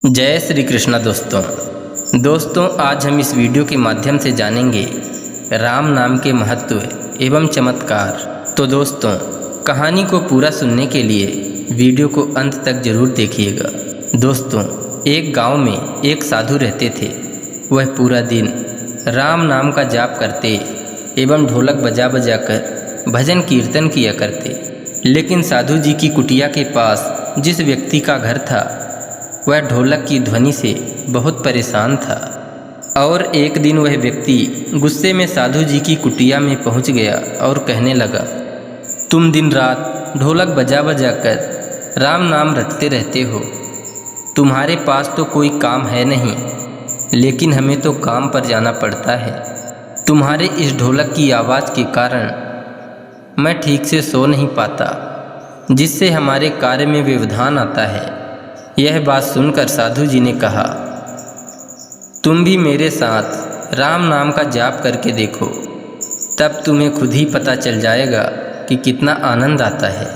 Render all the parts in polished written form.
जय श्री कृष्णा दोस्तों आज हम इस वीडियो के माध्यम से जानेंगे राम नाम के महत्व एवं चमत्कार। तो दोस्तों कहानी को पूरा सुनने के लिए वीडियो को अंत तक जरूर देखिएगा। दोस्तों एक गांव में एक साधु रहते थे। वह पूरा दिन राम नाम का जाप करते एवं ढोलक बजा बजा कर भजन कीर्तन किया करते। लेकिन साधु जी की कुटिया के पास जिस व्यक्ति का घर था वह ढोलक की ध्वनि से बहुत परेशान था और एक दिन वह व्यक्ति गुस्से में साधु जी की कुटिया में पहुंच गया और कहने लगा, तुम दिन रात ढोलक बजा बजा कर राम नाम रटते रहते हो। तुम्हारे पास तो कोई काम है नहीं, लेकिन हमें तो काम पर जाना पड़ता है। तुम्हारे इस ढोलक की आवाज़ के कारण मैं ठीक से सो नहीं पाता, जिससे हमारे कार्य में व्यवधान आता है। यह बात सुनकर साधु जी ने कहा, तुम भी मेरे साथ राम नाम का जाप करके देखो, तब तुम्हें खुद ही पता चल जाएगा कि कितना आनंद आता है।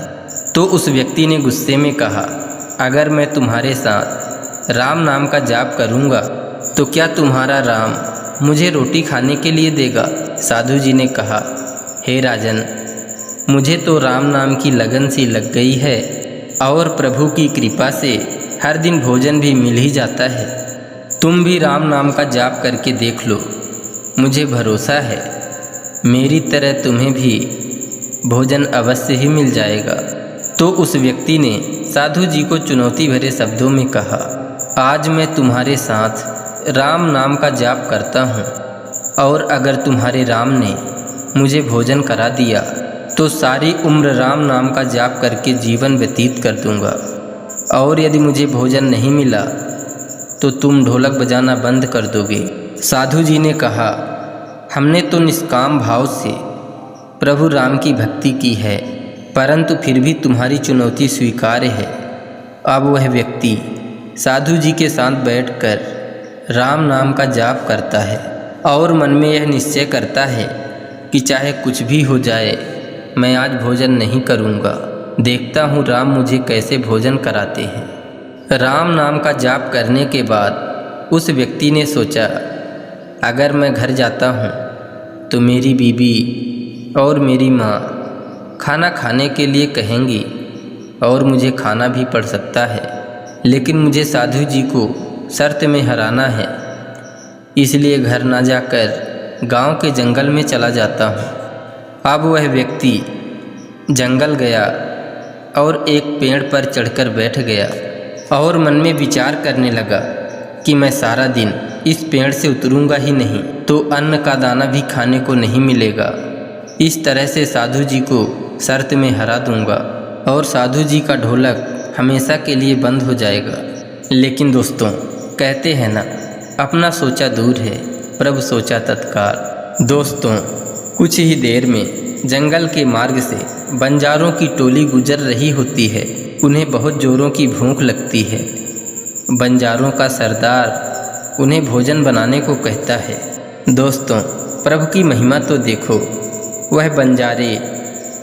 तो उस व्यक्ति ने गुस्से में कहा, अगर मैं तुम्हारे साथ राम नाम का जाप करूँगा तो क्या तुम्हारा राम मुझे रोटी खाने के लिए देगा? साधु जी ने कहा, हे राजन, मुझे तो राम नाम की लगन सी लग गई है और प्रभु की कृपा से हर दिन भोजन भी मिल ही जाता है। तुम भी राम नाम का जाप करके देख लो, मुझे भरोसा है मेरी तरह तुम्हें भी भोजन अवश्य ही मिल जाएगा। तो उस व्यक्ति ने साधु जी को चुनौती भरे शब्दों में कहा, आज मैं तुम्हारे साथ राम नाम का जाप करता हूँ और अगर तुम्हारे राम ने मुझे भोजन करा दिया तो सारी उम्र राम नाम का जाप करके जीवन व्यतीत कर दूँगा, और यदि मुझे भोजन नहीं मिला तो तुम ढोलक बजाना बंद कर दोगे। साधु जी ने कहा, हमने तो निष्काम भाव से प्रभु राम की भक्ति की है, परंतु फिर भी तुम्हारी चुनौती स्वीकार्य है। अब वह व्यक्ति साधु जी के साथ बैठकर राम नाम का जाप करता है और मन में यह निश्चय करता है कि चाहे कुछ भी हो जाए मैं आज भोजन नहीं करूँगा, देखता हूँ राम मुझे कैसे भोजन कराते हैं। राम नाम का जाप करने के बाद उस व्यक्ति ने सोचा, अगर मैं घर जाता हूँ तो मेरी बीबी और मेरी माँ खाना खाने के लिए कहेंगी और मुझे खाना भी पड़ सकता है, लेकिन मुझे साधु जी को शर्त में हराना है, इसलिए घर ना जाकर गांव के जंगल में चला जाता हूँ। अब वह व्यक्ति जंगल गया और एक पेड़ पर चढ़कर बैठ गया और मन में विचार करने लगा कि मैं सारा दिन इस पेड़ से उतरूंगा ही नहीं तो अन्न का दाना भी खाने को नहीं मिलेगा। इस तरह से साधु जी को शर्त में हरा दूंगा और साधु जी का ढोलक हमेशा के लिए बंद हो जाएगा। लेकिन दोस्तों कहते हैं ना, अपना सोचा दूर है, प्रभु सोचा तत्काल। दोस्तों कुछ ही देर में जंगल के मार्ग से बंजारों की टोली गुजर रही होती है। उन्हें बहुत जोरों की भूख लगती है। बंजारों का सरदार उन्हें भोजन बनाने को कहता है। दोस्तों प्रभु की महिमा तो देखो, वह बंजारे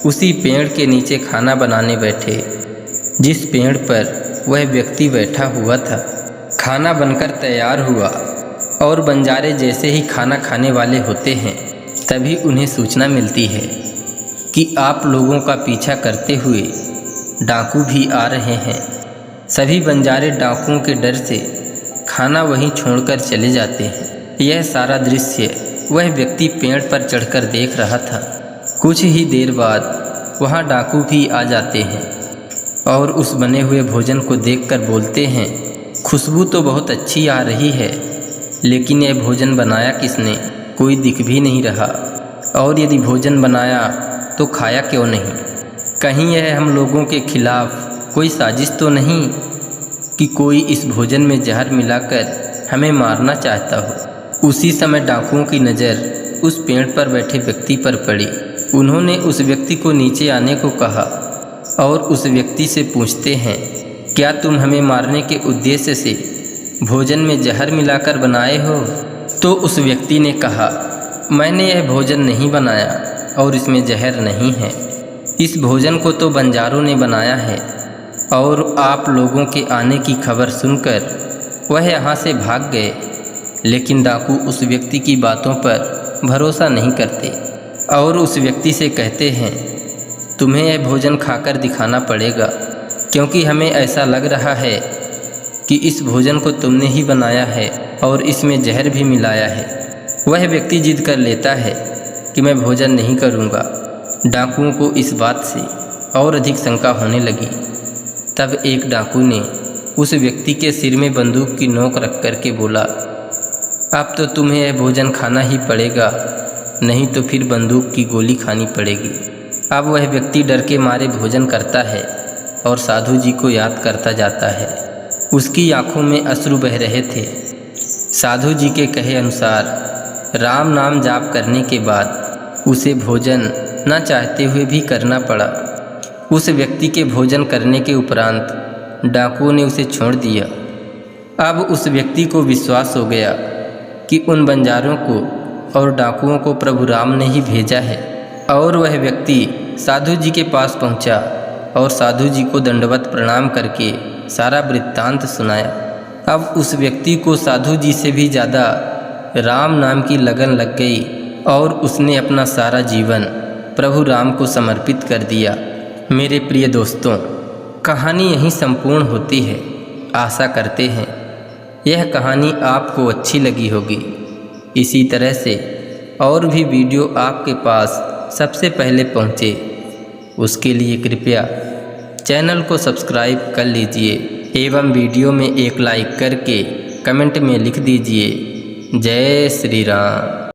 उसी पेड़ के नीचे खाना बनाने बैठे जिस पेड़ पर वह व्यक्ति बैठा हुआ था। खाना बनकर तैयार हुआ और बंजारे जैसे ही खाना खाने वाले होते हैं तभी उन्हें सूचना मिलती है कि आप लोगों का पीछा करते हुए डाकू भी आ रहे हैं। सभी बंजारे डाकुओं के डर से खाना वहीं छोड़कर चले जाते हैं। यह सारा दृश्य वह व्यक्ति पेड़ पर चढ़कर देख रहा था। कुछ ही देर बाद वहां डाकू भी आ जाते हैं और उस बने हुए भोजन को देखकर बोलते हैं, खुशबू तो बहुत अच्छी आ रही है, लेकिन यह भोजन बनाया किसने? कोई दिख भी नहीं रहा, और यदि भोजन बनाया तो खाया क्यों नहीं? कहीं यह हम लोगों के खिलाफ कोई साजिश तो नहीं कि कोई इस भोजन में जहर मिलाकर हमें मारना चाहता हो? उसी समय डाकुओं की नज़र उस पेड़ पर बैठे व्यक्ति पर पड़ी। उन्होंने उस व्यक्ति को नीचे आने को कहा और उस व्यक्ति से पूछते हैं, क्या तुम हमें मारने के उद्देश्य से भोजन में जहर मिलाकर बनाए हो? तो उस व्यक्ति ने कहा, मैंने यह भोजन नहीं बनाया और इसमें जहर नहीं है। इस भोजन को तो बंजारों ने बनाया है और आप लोगों के आने की खबर सुनकर वह यहाँ से भाग गए, लेकिन डाकू उस व्यक्ति की बातों पर भरोसा नहीं करते और उस व्यक्ति से कहते हैं, तुम्हें यह भोजन खाकर दिखाना पड़ेगा, क्योंकि हमें ऐसा लग रहा है कि इस भोजन को तुमने ही बनाया है और इसमें जहर भी मिलाया है। वह व्यक्ति जिद कर लेता है कि मैं भोजन नहीं करूँगा। डाकुओं को इस बात से और अधिक शंका होने लगी। तब एक डाकू ने उस व्यक्ति के सिर में बंदूक की नोक रख कर के बोला, अब तो तुम्हें यह भोजन खाना ही पड़ेगा, नहीं तो फिर बंदूक की गोली खानी पड़ेगी। अब वह व्यक्ति डर के मारे भोजन करता है और साधु जी को याद करता जाता है। उसकी आंखों में अश्रु बह रहे थे। साधु जी के कहे अनुसार राम नाम जाप करने के बाद उसे भोजन न चाहते हुए भी करना पड़ा। उस व्यक्ति के भोजन करने के उपरांत डाकुओं ने उसे छोड़ दिया। अब उस व्यक्ति को विश्वास हो गया कि उन बंजारों को और डाकुओं को प्रभु राम ने ही भेजा है, और वह व्यक्ति साधु जी के पास पहुंचा और साधु जी को दंडवत प्रणाम करके सारा वृत्तांत सुनाया। अब उस व्यक्ति को साधु जी से भी ज़्यादा राम नाम की लगन लग गई और उसने अपना सारा जीवन प्रभु राम को समर्पित कर दिया। मेरे प्रिय दोस्तों, कहानी यहीं संपूर्ण होती है। आशा करते हैं यह कहानी आपको अच्छी लगी होगी। इसी तरह से और भी वीडियो आपके पास सबसे पहले पहुँचे, उसके लिए कृपया चैनल को सब्सक्राइब कर लीजिए एवं वीडियो में एक लाइक करके कमेंट में लिख दीजिए, जय श्री राम।